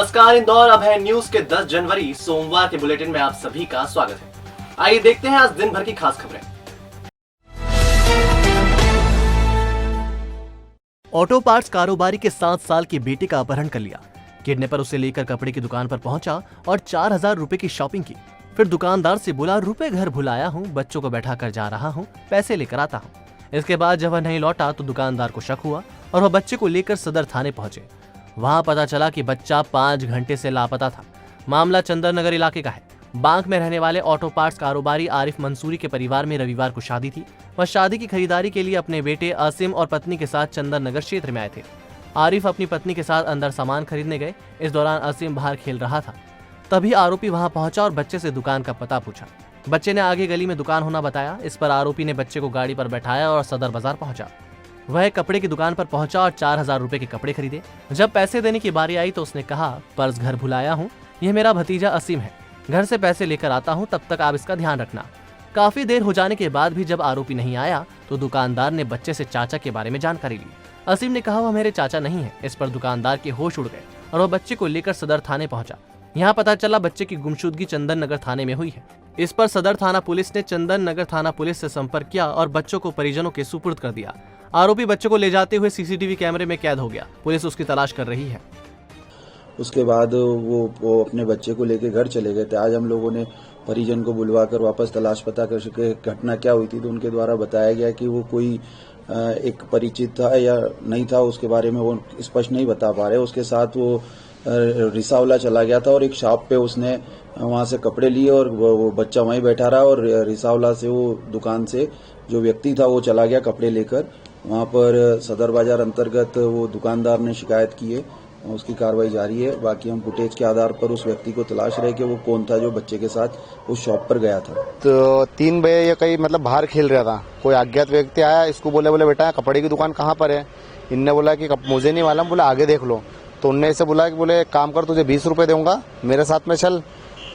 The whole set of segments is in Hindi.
नमस्कार इंदौर, अब है न्यूज के 10 जनवरी सोमवार के बुलेटिन में आप सभी का स्वागत है। आइए देखते हैं आज दिन भर की खास खबरें। ऑटो पार्ट्स कारोबारी के 7 साल की बेटी का अपहरण कर लिया। किडने पर उसे लेकर कपड़े की दुकान पर पहुंचा और 4000 रुपए की शॉपिंग की। फिर दुकानदार से बोला, रुपए घर भुलाया हूँ, बच्चों को बैठा कर जा रहा हूँ, पैसे लेकर आता हूँ। इसके बाद जब वह नहीं लौटा तो दुकानदार को शक हुआ और वह बच्चे को लेकर सदर थाने पहुंचे। वहां पता चला कि बच्चा 5 घंटे से लापता था। मामला चंदन नगर इलाके का है। बांक में रहने वाले ऑटो पार्ट्स कारोबारी आरिफ मंसूरी के परिवार में रविवार को शादी थी। वह शादी की खरीदारी के लिए अपने बेटे आसिम और पत्नी के साथ चंदन नगर क्षेत्र में आए थे। आरिफ अपनी पत्नी के साथ अंदर सामान खरीदने गए। इस दौरान आसिम बाहर खेल रहा था। तभी आरोपी वहां पहुंचा और बच्चे से दुकान का पता पूछा। बच्चे ने आगे गली में दुकान होना बताया। इस पर आरोपी ने बच्चे को गाड़ी पर बैठाया और सदर बाजार पहुंचा। वह एक कपड़े की दुकान पर पहुंचा और 4000 रुपए के कपड़े खरीदे। जब पैसे देने की बारी आई तो उसने कहा, पर्स घर भुलाया हूँ, यह मेरा भतीजा असीम है, घर से पैसे लेकर आता हूँ, तब तक आप इसका ध्यान रखना। काफी देर हो जाने के बाद भी जब आरोपी नहीं आया तो दुकानदार ने बच्चे से चाचा के बारे में जानकारी ली। असीम ने कहा, वह मेरे चाचा नहीं है। इस पर दुकानदार के होश उड़ गए और वह बच्चे को लेकर सदर थाने पहुंचा। यहाँ पता चला बच्चे की गुमशुदगी चंदन नगर थाने में हुई है। इस पर सदर थाना पुलिस ने चंदन नगर थाना पुलिस से संपर्क किया और बच्चों को परिजनों के सुपुर्द कर दिया। आरोपी बच्चे को ले जाते हुए सीसीटीवी कैमरे में कैद हो गया। पुलिस उसकी तलाश कर रही है। उसके बाद वो अपने बच्चे को लेकर घर चले गए थे। आज हम लोगों ने परिजन को बुलवाकर वापस तलाश पता कर सके घटना क्या हुई थी, तो उनके द्वारा बताया गया कि वो कोई एक परिचित था या नहीं था, उसके बारे में वो स्पष्ट नहीं बता पा रहे। उसके साथ वो रिसावला चला गया था और एक शॉप पे उसने वहां से कपड़े लिए और वो बच्चा वहीं बैठा रहा और रिसावला से वो दुकान से जो व्यक्ति था वो चला गया कपड़े लेकर। वहां पर सदर बाजार अंतर्गत वो दुकानदार ने शिकायत की है, उसकी कार्रवाई जारी है। बाकी हम फुटेज के आधार पर उस व्यक्ति को तलाश रहे कि वो कौन था जो बच्चे के साथ उस शॉप पर गया था। तो 3 बजे ये कहीं बाहर खेल रहा था। कोई अज्ञात व्यक्ति आया, इसको बोले बेटा कपड़े की दुकान कहाँ पर है। इनने बोला कि मुझे नहीं मालूम, बोला आगे देख लो। तो उनने इसे बोला कि बोले काम कर, तुझे 20 रुपए दूंगा, मेरे साथ में चल।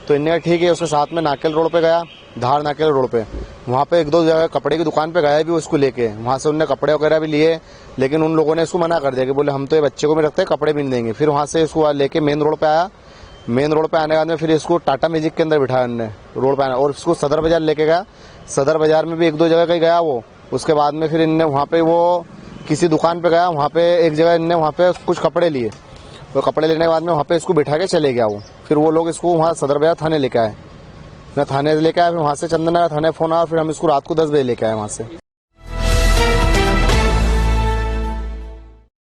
तो इनने ठीक है, उसके साथ में नाकेल रोड पे गया, धार नाकेल रोड पे। वहाँ पे 1-2 जगह कपड़े की दुकान पे गया भी उसको लेके। वहाँ से उनने कपड़े वगैरह भी लिए, लेकिन उन लोगों ने इसको मना कर दिया कि बोले हम तो ये बच्चे को भी रखते हैं, कपड़े भी नहीं देंगे। फिर वहाँ से इसको लेके मेन रोड पे आया। मेन रोड पे आने के बाद में फिर इसको टाटा मैजिक के अंदर बिठाया उन्होंने रोड पे आना, और इसको सदर बाजार लेके गया। सदर बाजार में भी 1-2 जगह कहीं गया वो। उसके बाद में फिर इनने वहाँ पे वो किसी दुकान पे गया, वहाँ पे एक जगह इनने वहाँ पे कुछ कपड़े लिए। तो कपड़े लेने के बाद में वहाँ पे इसको बिठा के चले गया वो। फिर वो लोग इसको वहाँ सदर बाजार थाने लेके आए। मैं थाने लेके आया, फिर वहाँ से चंदन नगर थाने फोन आया, फिर हम इसको रात को 10 बजे लेके आए वहाँ से।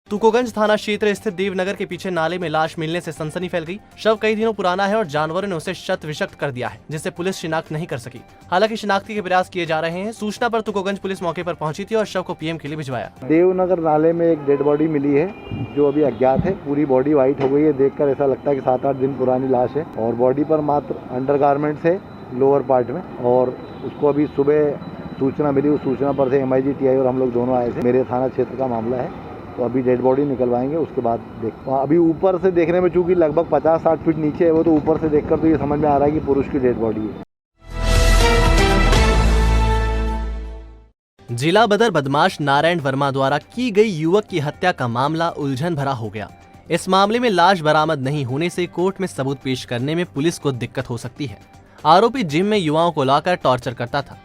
तुकोगंज थाना क्षेत्र स्थित देवनगर के पीछे नाले में लाश मिलने से सनसनी फैल गई। शव कई दिनों पुराना है और जानवरों ने उसे शत विषक्त कर दिया है, जिससे पुलिस शिनाख्त नहीं कर सकी। हालांकि शिनाख्ती के प्रयास किए जा रहे हैं। सूचना पर तुकोगंज पुलिस मौके पर पहुंची थी और शव को पीएम के लिए भिजवाया। देवनगर नाले में एक डेड बॉडी मिली है जो अभी अज्ञात है। पूरी बॉडी व्हाइट हो गई है, देखकर ऐसा लगता है कि 7-8 दिन पुरानी लाश है और बॉडी पर मात्र अंडरगारमेंट्स है लोअर पार्ट में। और उसको अभी सुबह सूचना मिली, उस सूचना पर से MIG TI और हम लोग दोनों आए थे। मेरे थाना क्षेत्र का मामला है, तो अभी डेड बॉडी निकलवाएंगे। उसके बाद अभी ऊपर से देखने में चूंकि लगभग 50-60 फीट नीचे है वो, तो ऊपर से देखकर तो ये समझ में आ रहा है कि पुरुष की डेड बॉडी है। जिला बदर बदमाश नारायण वर्मा द्वारा की गई युवक की हत्या का मामला उलझन भरा हो गया। इस मामले में लाश बरामद नहीं होने से कोर्ट में सबूत पेश करने में पुलिस को दिक्कत हो सकती है। आरोपी जिम में युवाओं को लाकर टॉर्चर करता था।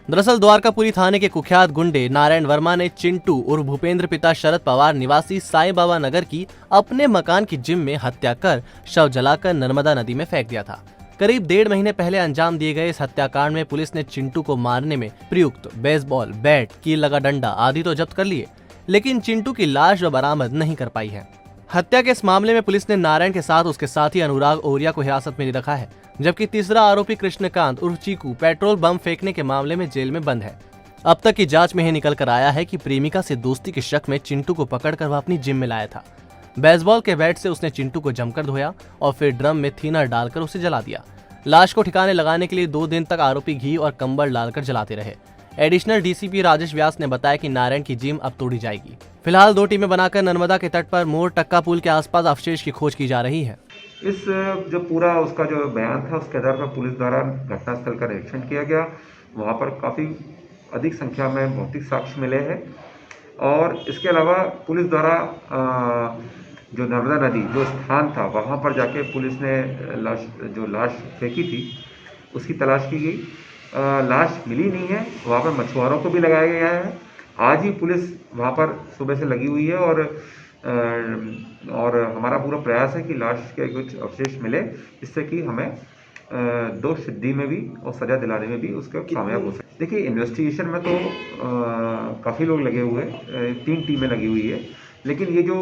दरअसल द्वारकापुरी थाने के कुख्यात गुंडे नारायण वर्मा ने चिंटू उर्फ भूपेंद्र पिता शरद पवार निवासी साईं बाबा नगर की अपने मकान की जिम में हत्या कर शव जलाकर नर्मदा नदी में फेंक दिया था। करीब 1.5 महीने पहले अंजाम दिए गए इस हत्याकांड में पुलिस ने चिंटू को मारने में प्रयुक्त बेसबॉल बैट, कील लगा डंडा आदि तो जब्त कर लिए, लेकिन चिंटू की लाश बरामद नहीं कर पाई है। हत्या के इस मामले में पुलिस ने नारायण के साथ उसके साथी अनुराग ओरिया को हिरासत में रखा है, जबकि तीसरा आरोपी कृष्णकांत उर्फ चीकू पेट्रोल बम फेंकने के मामले में जेल में बंद है। अब तक की जांच में यह निकल कर आया है कि प्रेमिका से दोस्ती के शक में चिंटू को पकड़कर वह अपनी जिम में लाया था। बेसबॉल के बैट से उसने चिंटू को जमकर धोया और फिर ड्रम में थिनर डालकर उसे जला दिया। लाश को ठिकाने लगाने के लिए 2 दिन तक आरोपी घी और कंबल डालकर जलाते रहे। एडिशनल DCP राजेश व्यास ने बताया कि नारायण की जिम अब तोड़ी जाएगी। फिलहाल 2 टीमें बनाकर नर्मदा के तट पर मोर टक्का पुल के आसपास अवशेष की खोज की जा रही है। इस जो पूरा उसका जो बयान था उसके आधार पर पुलिस द्वारा घटनास्थल का निरीक्षण किया गया। वहाँ पर काफ़ी अधिक संख्या में भौतिक साक्ष्य मिले हैं और इसके अलावा पुलिस द्वारा जो नर्मदा नदी जो स्थान था वहाँ पर जाके पुलिस ने लाश फेंकी थी उसकी तलाश की गई। लाश मिली नहीं है। वहाँ पर मछुआरों को भी लगाया गया है। आज ही पुलिस वहाँ पर सुबह से लगी हुई है और हमारा पूरा प्रयास है कि लाश के कुछ अवशेष मिले जिससे कि हमें दोष सिद्धि में भी और सजा दिलाने में भी उसका कामयाब हो सके। देखिए, इन्वेस्टिगेशन में तो काफ़ी लोग लगे हुए हैं, 3 टीमें लगी हुई है, लेकिन ये जो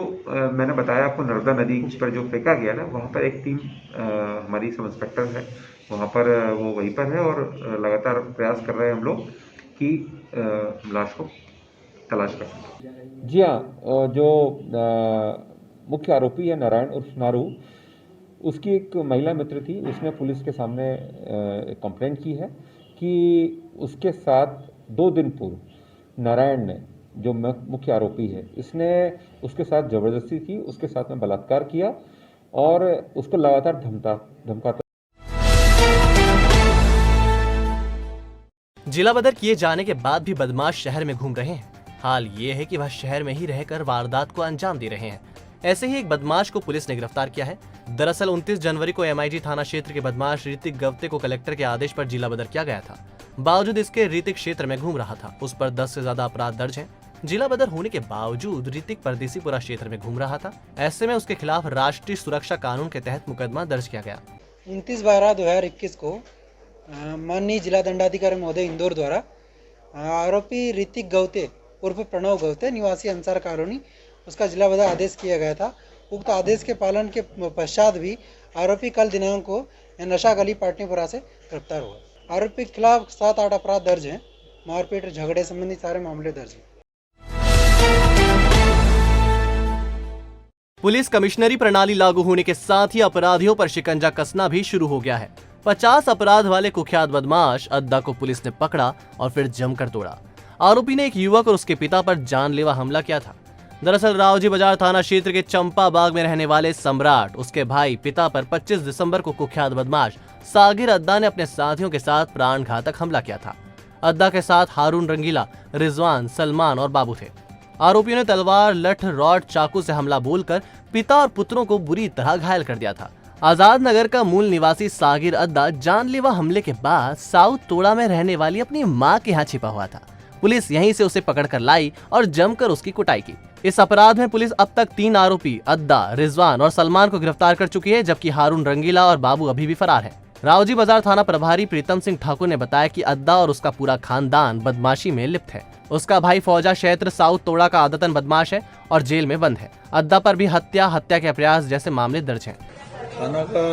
मैंने बताया आपको नर्मदा नदी पर जो फेंका गया ना, वहाँ पर एक टीम हमारी सब इंस्पेक्टर है वहाँ पर, वो वहीं पर है और लगातार प्रयास कर रहे हैं हम लोग कि लाश को तलाश कर सकें। जी हाँ, जो मुख्य आरोपी है नारायण उर्फ नारू, उसकी एक महिला मित्र थी। उसने पुलिस के सामने कंप्लेंट की है कि उसके साथ 2 दिन पूर्व नारायण ने, जो मुख्य आरोपी है, इसने उसके साथ ज़बरदस्ती की, उसके साथ में बलात्कार किया और उसको लगातार धमकाता। जिला बदर किए जाने के बाद भी बदमाश शहर में घूम रहे हैं। हाल ये है कि वह शहर में ही रहकर वारदात को अंजाम दे रहे हैं। ऐसे ही एक बदमाश को पुलिस ने गिरफ्तार किया है। दरअसल 29 जनवरी को MIG थाना क्षेत्र के बदमाश ऋतिक गवते को कलेक्टर के आदेश पर जिला बदर किया गया था। बावजूद इसके ऋतिक क्षेत्र में घूम रहा था। उस पर 10 से ज्यादा अपराध दर्ज हैं। जिला बदर होने के बावजूद ऋतिक परदेसीपुरा क्षेत्र में घूम रहा था। ऐसे में उसके खिलाफ राष्ट्रीय सुरक्षा कानून के तहत मुकदमा दर्ज किया गया। 29/12/2021 को माननीय जिला दंडाधिकारी महोदय इंदौर द्वारा आरोपी ऋतिक गवते उर्फ प्रणव गवते निवासी अंसार कॉलोनी, उसका जिला बदर आदेश किया गया था। उक्त आदेश के पालन के पश्चात भी आरोपी कल दिनांक को नशा गली पाटनीपुरा से गिरफ्तार हुआ। आरोपी के खिलाफ 7-8 अपराध दर्ज हैं। मारपीट झगड़े संबंधी सारे मामले दर्ज हैं। पुलिस कमिश्नरी प्रणाली लागू होने के साथ ही अपराधियों पर शिकंजा कसना भी शुरू हो गया है। 50 अपराध वाले कुख्यात बदमाश अद्दा को पुलिस ने पकड़ा और फिर जमकर तोड़ा। आरोपी ने एक युवक और उसके पिता पर जानलेवा हमला किया था। दरअसल रावजी बाजार थाना क्षेत्र के चंपा बाग में रहने वाले सम्राट, उसके भाई पिता पर 25 दिसंबर को कुख्यात बदमाश सागिर अद्दा ने अपने साथियों के साथ प्राणघातक हमला किया था। अद्दा के साथ हारून रंगीला, रिजवान, सलमान और बाबू थे। आरोपियों ने तलवार, लठ, रॉड, चाकू से हमला बोलकर पिता और पुत्रों को बुरी तरह घायल कर दिया था। आजाद नगर का मूल निवासी सागिर अद्दा जानलेवा हमले के बाद साउथ तोड़ा में रहने वाली अपनी मां के यहाँ छिपा हुआ था। पुलिस यहीं से उसे पकड़कर लाई और जमकर उसकी कुटाई की। इस अपराध में पुलिस अब तक 3 आरोपी अद्दा, रिजवान और सलमान को गिरफ्तार कर चुकी है, जबकि हारून रंगीला और बाबू अभी भी फरार है। रावजी बाजार थाना प्रभारी प्रीतम सिंह ठाकुर ने बताया कि अद्दा और उसका पूरा खानदान बदमाशी में लिप्त है। उसका भाई फौजा क्षेत्र साउथ तोड़ा का आदतन बदमाश है और जेल में बंद है। अद्दा पर भी हत्या के प्रयास जैसे मामले दर्ज हैं। थाना का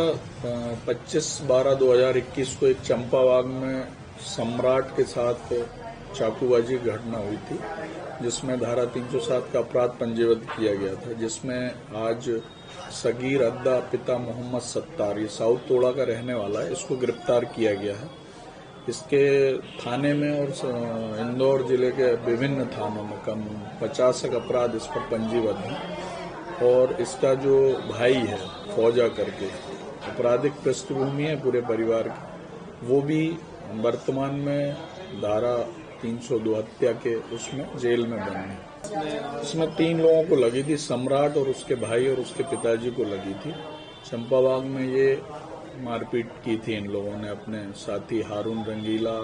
25/12/2021 को एक चंपाबाग में सम्राट के साथ चाकूबाजी की घटना हुई थी, जिसमें धारा 307 का अपराध पंजीबद्ध किया गया था, जिसमें आज सगीर अद्दा पिता मोहम्मद सत्तार, ये साउथ तोड़ा का रहने वाला है, इसको गिरफ्तार किया गया है। इसके थाने में और इंदौर जिले के विभिन्न थानों में कम 50 अपराध इस पर पंजीबद्ध हैं। और इसका जो भाई है फौजा करके, आपराधिक पृष्ठभूमि है पूरे परिवार की, वो भी वर्तमान में धारा 302 हत्या के उसमें जेल में बंद है। इसमें 3 लोगों को लगी थी, सम्राट और उसके भाई और उसके पिताजी को लगी थी। चंपाबाग में ये मारपीट की थी इन लोगों ने अपने साथी हारून रंगीला,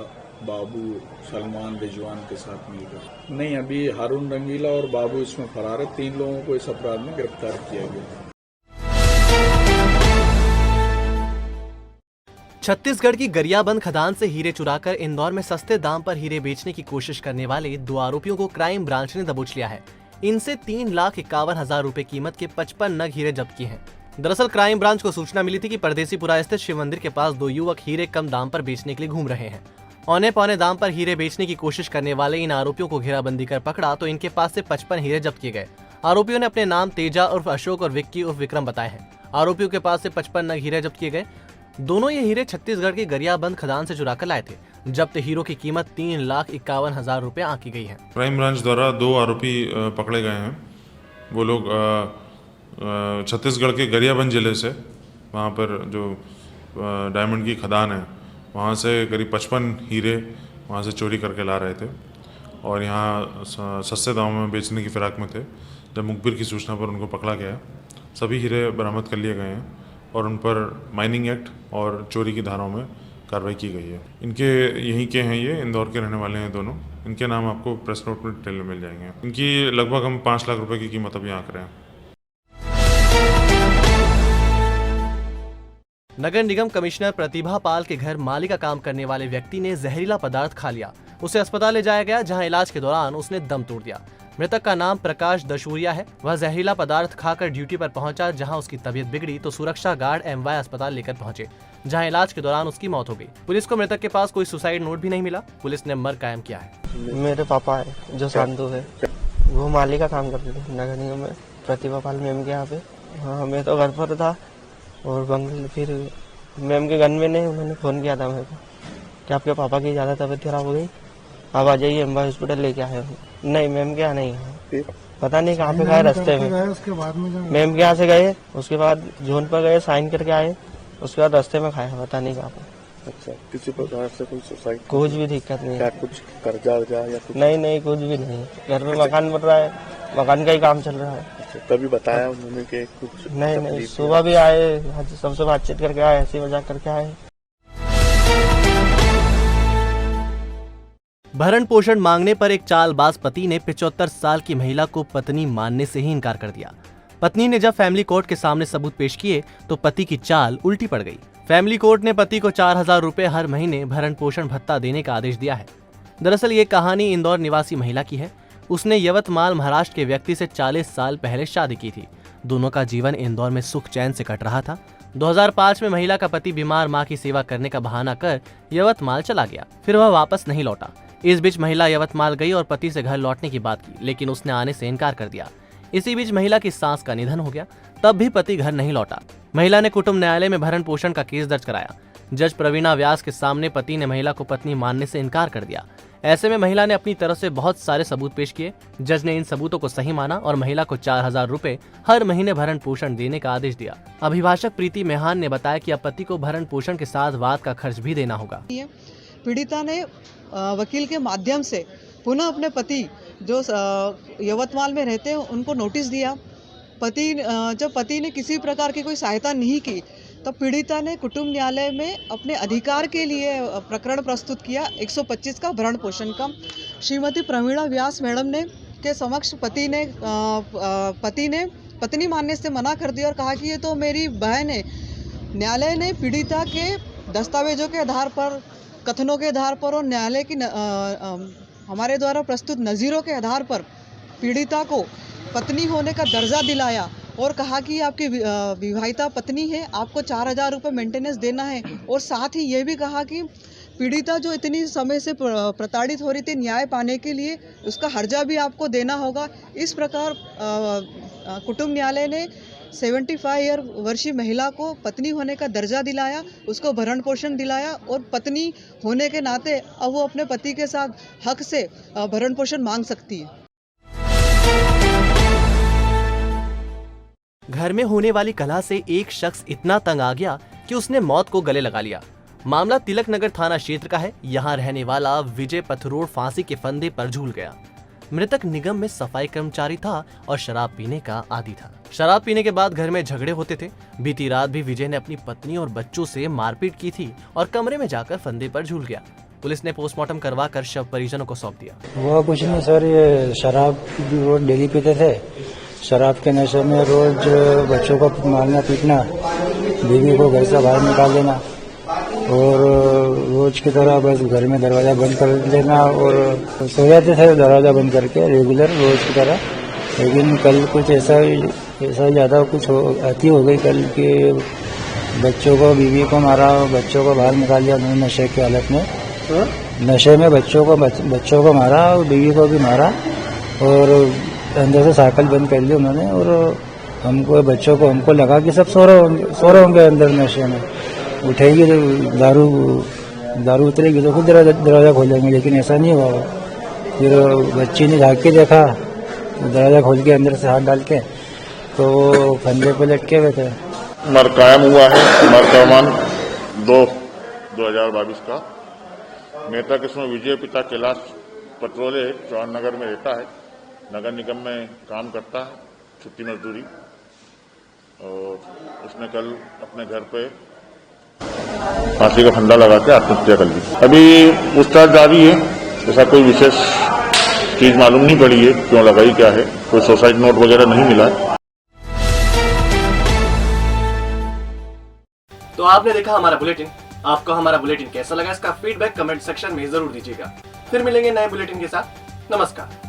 बाबू, सलमान, रिजवान के साथ मिलकर। नहीं, अभी हारून रंगीला और बाबू इसमें फरार है। 3 लोगों को इस अपराध में गिरफ्तार किया गया। छत्तीसगढ़ की गरियाबंद खदान से हीरे चुराकर इंदौर में सस्ते दाम पर हीरे बेचने की कोशिश करने वाले 2 आरोपियों को क्राइम ब्रांच ने दबोच लिया है। इनसे 3,51,000 रुपए कीमत के 55 नग हीरे जब्त किए हैं। दरअसल क्राइम ब्रांच को सूचना मिली थी कि परदेसीपुरा स्थित शिव मंदिर के पास 2 युवक हीरे कम दाम पर बेचने के लिए घूम रहे हैं। औने पौने दाम पर हीरे बेचने की कोशिश करने वाले इन आरोपियों को घेराबंदी कर पकड़ा तो इनके पास से 55 हीरे जब्त किए गए। आरोपियों ने अपने नाम तेजा उर्फ अशोक और विक्की उर्फ विक्रम बताए हैं। आरोपियों के पास से 55 नग हीरे जब्त किए गए। दोनों ये हीरे छत्तीसगढ़ की गरियाबंद खदान से चुरा कर लाए थे। जब्त हीरो की कीमत 3,51,000 रुपए आंकी गई है। क्राइम ब्रांच द्वारा 2 आरोपी पकड़े गए हैं। वो लोग छत्तीसगढ़ के गरियाबंद जिले से, वहाँ पर जो डायमंड की खदान है, वहाँ से करीब 55 हीरे वहाँ से चोरी करके ला रहे थे और यहाँ सस्ते दामों में बेचने की फिराक में थे। जब मुखबिर की सूचना पर उनको पकड़ा गया सभी हीरे बरामद कर लिए गए हैं और उन पर माइनिंग एक्ट और चोरी की धाराओं में कार्रवाई की गई है। इनके यहीं के हैं, ये इंदौर के रहने वाले हैं दोनों। इनके नाम आपको प्रेस नोट में डिटेल में मिल जाएंगे। इनकी लगभग हम 5 लाख रुपए की कीमत अभी आंक रहे हैं। नगर निगम कमिश्नर प्रतिभा पाल के घर माली का काम करने वाले व्यक्ति ने जहरीला पदार्थ खा लिया। उसे अस्पताल ले जाया गया, जहां इलाज के दौरान उसने दम तोड़ दिया। मृतक का नाम प्रकाश दशूरिया है। वह जहरीला पदार्थ खाकर ड्यूटी पर पहुंचा, जहां उसकी तबीयत बिगड़ी तो सुरक्षा गार्ड एमवाय अस्पताल लेकर पहुंचे, जहां इलाज के दौरान उसकी मौत हो गई। पुलिस को मृतक के पास कोई सुसाइड नोट भी नहीं मिला। पुलिस ने मर्ग कायम किया है। मेरे पापा है जो शांतु है, वो माली का काम करते थे नगर निगम में, प्रतिभा पाल मैम के यहाँ पे। हाँ, मैं तो घर पर था और बंगल फिर मैम के घर में नहीं, उन्होंने फ़ोन किया था मेरे को कि आपके पापा की ज़्यादा तबीयत खराब हो गई, आप आ जाइए एमवाय हॉस्पिटल लेके आए। नहीं, मैम के यहाँ नहीं, पता नहीं कहाँ पे गए, रास्ते में। उसके बाद में मैम के यहाँ से गए, उसके बाद जोन पर गए, साइन करके आए, उसके बाद रास्ते में खाया, पता नहीं कहाँ पे। अच्छा, किसी प्रकार से कोई सुसाइड? कुछ भी दिक्कत नहीं। क्या कुछ कर्जा वर्जा या कुछ? नहीं, कुछ भी नहीं। घर में मकान बन रहा है, मकान का ही काम चल रहा है। अच्छा, तभी बताया उन्होंने कि कुछ? नहीं, सुबह भी आए, सबसे बातचीत करके आए, हंसी मजाक करके आए। भरण पोषण मांगने पर एक चालबाज पति ने 75 साल की महिला को पत्नी मानने से ही इनकार कर दिया। पत्नी ने जब फैमिली कोर्ट के सामने सबूत पेश किए तो पति की चाल उल्टी पड़ गई। फैमिली कोर्ट ने पति को 4000 रुपए हर महीने भरण पोषण भत्ता देने का आदेश दिया है। दरअसल ये कहानी इंदौर निवासी महिला की है। उसने यवतमाल महाराष्ट्र के व्यक्ति से 40 साल पहले शादी की थी। दोनों का जीवन इंदौर में सुख चैन से कट रहा था। 2005 में महिला का पति बीमार मां की सेवा करने का बहाना कर यवतमाल चला गया, फिर वह वापस नहीं लौटा। इस बीच महिला यवतमाल गई और पति से घर लौटने की बात की, लेकिन उसने आने से इनकार कर दिया। इसी बीच महिला की सास का निधन हो गया, तब भी पति घर नहीं लौटा। महिला ने कुटुंब न्यायालय में भरण पोषण का केस दर्ज कराया। जज प्रवीणा व्यास के सामने पति ने महिला को पत्नी मानने से इनकार कर दिया। ऐसे में महिला ने अपनी तरफ से बहुत सारे सबूत पेश किए। जज ने इन सबूतों को सही माना और महिला को 4000 रुपए हर महीने भरण पोषण देने का आदेश दिया। अभिभाषक प्रीति मेहान ने बताया कि अब पति को भरण पोषण के साथ वाद का खर्च भी देना होगा। पीड़िता ने वकील के माध्यम से पुनः अपने पति जो यवतमाल में रहते हैं उनको नोटिस दिया। जब पति ने किसी प्रकार की कोई सहायता नहीं की तब पीड़िता ने कुटुंब न्यायालय में अपने अधिकार के लिए प्रकरण प्रस्तुत किया 125 का भरण पोषण का। श्रीमती प्रवीणा व्यास मैडम ने के समक्ष पति ने पत्नी मानने से मना कर दिया और कहा कि ये तो मेरी बहन है। न्यायालय ने पीड़िता के दस्तावेजों के आधार पर, कथनों के आधार पर और न्यायालय की हमारे द्वारा प्रस्तुत नज़ीरों के आधार पर पीड़िता को पत्नी होने का दर्जा दिलाया और कहा कि आपकी विवाहिता पत्नी है, आपको 4000 रुपये मेंटेनेंस देना है। और साथ ही ये भी कहा कि पीड़िता जो इतनी समय से प्रताड़ित हो रही थी, न्याय पाने के लिए उसका हर्जा भी आपको देना होगा। इस प्रकार कुटुंब न्यायालय ने 75 वर्षीय महिला को पत्नी होने का दर्जा दिलाया, उसको भरण पोषण दिलाया और पत्नी होने के नाते अब वो अपने पति के साथ हक से भरण पोषण मांग सकती है। घर में होने वाली कलह से एक शख्स इतना तंग आ गया कि उसने मौत को गले लगा लिया। मामला तिलक नगर थाना क्षेत्र का है। यहाँ रहने वाला विजय पथरोड़ फांसी के फंदे पर झूल गया। मृतक निगम में सफाई कर्मचारी था और शराब पीने का आदी था। शराब पीने के बाद घर में झगड़े होते थे। बीती रात भी विजय ने अपनी पत्नी और बच्चों से मारपीट की थी और कमरे में जाकर फंदे पर झूल गया। पुलिस ने पोस्टमार्टम करवाकर शव परिजनों को सौंप दिया। वो कुछ नहीं सर, ये शराब रोज डेली पीते थे। शराब के नशे में रोज बच्चों को मारना पीटना, बीवी को घर से बाहर निकाल देना और रोज की तरह बस घर में दरवाजा बंद कर देना और सो जाते थे दरवाजा बंद करके रेगुलर रोज की तरह। लेकिन कल कुछ ऐसा ज़्यादा कुछ अति हो गई कल कि बच्चों को, बीवी को मारा, बच्चों को बाहर निकाल दिया उन्होंने नशे की हालत में। नशे में बच्चों को मारा और बीवी को भी मारा और अंदर से साइकिल बंद कर ली उन्होंने। और हमको बच्चों को हमको लगा कि सब सो रहे होंगे अंदर नशे में, उठेगी तो दारू उतरेगी तो खुद दरवाज़ा खोलेंगे, लेकिन ऐसा नहीं हुआ। फिर बच्ची ने झाँक के देखा, दरवाज़ा खोल के अंदर से हाथ डाल के तो फंदे पे लटके हुए थे। मर कायम हुआ है मरकमान 2022 का। मृतक इसमें विजय पिता कैलाश पटरोले चौहान नगर में रहता है, नगर निगम में काम करता है, छुट्टी मजदूरी। और उसने कल अपने घर पे फांसी का फंदा लगा के आत्महत्या कर ली। अभी पूछताछ जारी है, ऐसा कोई विशेष चीज मालूम नहीं पड़ी है क्यों लगाई क्या है, कोई सुसाइड नोट वगैरह नहीं मिला है। तो आपने देखा हमारा बुलेटिन। आपको हमारा बुलेटिन कैसा लगा, इसका फीडबैक कमेंट सेक्शन में जरूर दीजिएगा। फिर मिलेंगे नए बुलेटिन के साथ। नमस्कार।